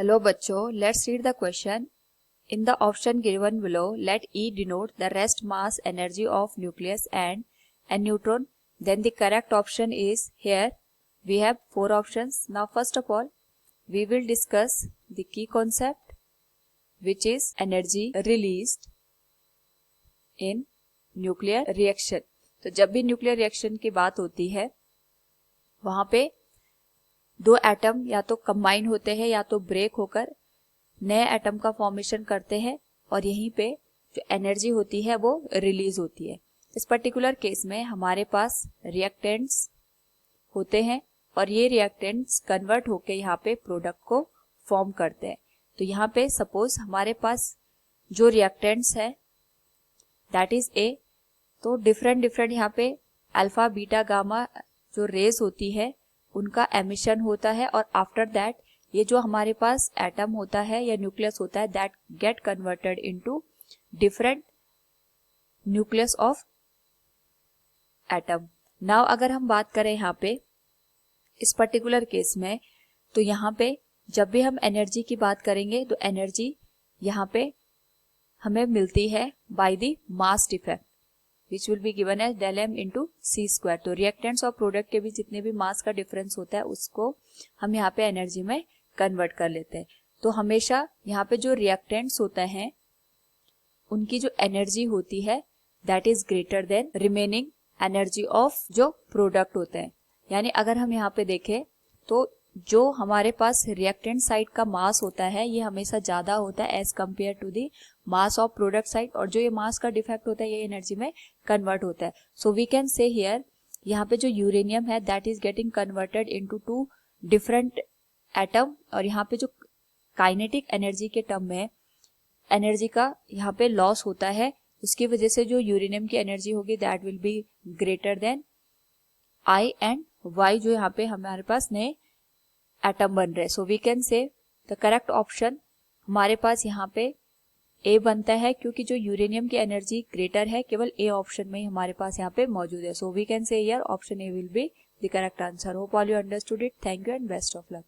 Hello बच्चों, let's read the question. In the option given below, let E denote the rest mass energy of nucleus and N neutron. Then the correct option is here. We have 4 options. Now first of all, we will discuss the key concept, which is energy released in nuclear reaction. तो जब भी nuclear reaction की बात होती है, वहां पे दो एटम या तो कंबाइन होते हैं या तो ब्रेक होकर नए एटम का फॉर्मेशन करते हैं और यहीं पे जो एनर्जी होती है वो रिलीज होती है। इस पर्टिकुलर केस में हमारे पास रिएक्टेंट्स होते हैं और ये रिएक्टेंट्स कन्वर्ट होके यहाँ पे प्रोडक्ट को फॉर्म करते हैं। तो यहाँ पे सपोज हमारे पास जो रिएक्टेंट्स है दैट इज ए, तो डिफरेंट यहाँ पे अल्फा बीटा गामा जो रेज होती है उनका एमिशन होता है और आफ्टर दैट ये जो हमारे पास एटम होता है या न्यूक्लियस होता है that get converted into different nucleus of atom. Now अगर हम बात करें यहाँ पे इस पर्टिकुलर केस में, तो यहाँ पे जब भी हम एनर्जी की बात करेंगे तो एनर्जी यहाँ पे हमें मिलती है by the mass defect which will be given as del m into c square। तो रिएक्टेंट्स और प्रोडक्ट के बीच जितने भी मास का डिफरेंस होता है उसको हम यहाँ पे एनर्जी में कन्वर्ट कर लेते हैं। तो हमेशा यहाँ पे जो रिएक्टेंट्स होते हैं उनकी जो एनर्जी होती है that is greater than remaining energy of जो प्रोडक्ट होते हैं। यानी अगर हम यहाँ पे देखें तो जो हमारे पास रिएक्टेंट साइड का मास होता है ये हमेशा ज्यादा होता है as compare to the mass of product side, और जो ये मास का डिफेक्ट होता है ये एनर्जी में कन्वर्ट होता है। So we can say here यहाँ पे जो यूरेनियम है that is getting converted into 2 different atom, और यहाँ पे जो काइनेटिक एनर्जी के टर्म में एनर्जी का यहाँ पे लॉस होता है, उसकी वजह से जो यूरेनियम की एनर्जी होगी that will be greater than I and Y, जो यहाँ पे हमारे पास नए एटम बन रहे हैं। So we can say the correct option हमारे पास यहाँ पे ए बनता है, क्योंकि जो यूरेनियम की एनर्जी ग्रेटर है केवल ए ऑप्शन में ही हमारे पास यहाँ पे मौजूद है। So we can say here option A will be the correct answer. Hope all you understood it. Thank you and best of luck.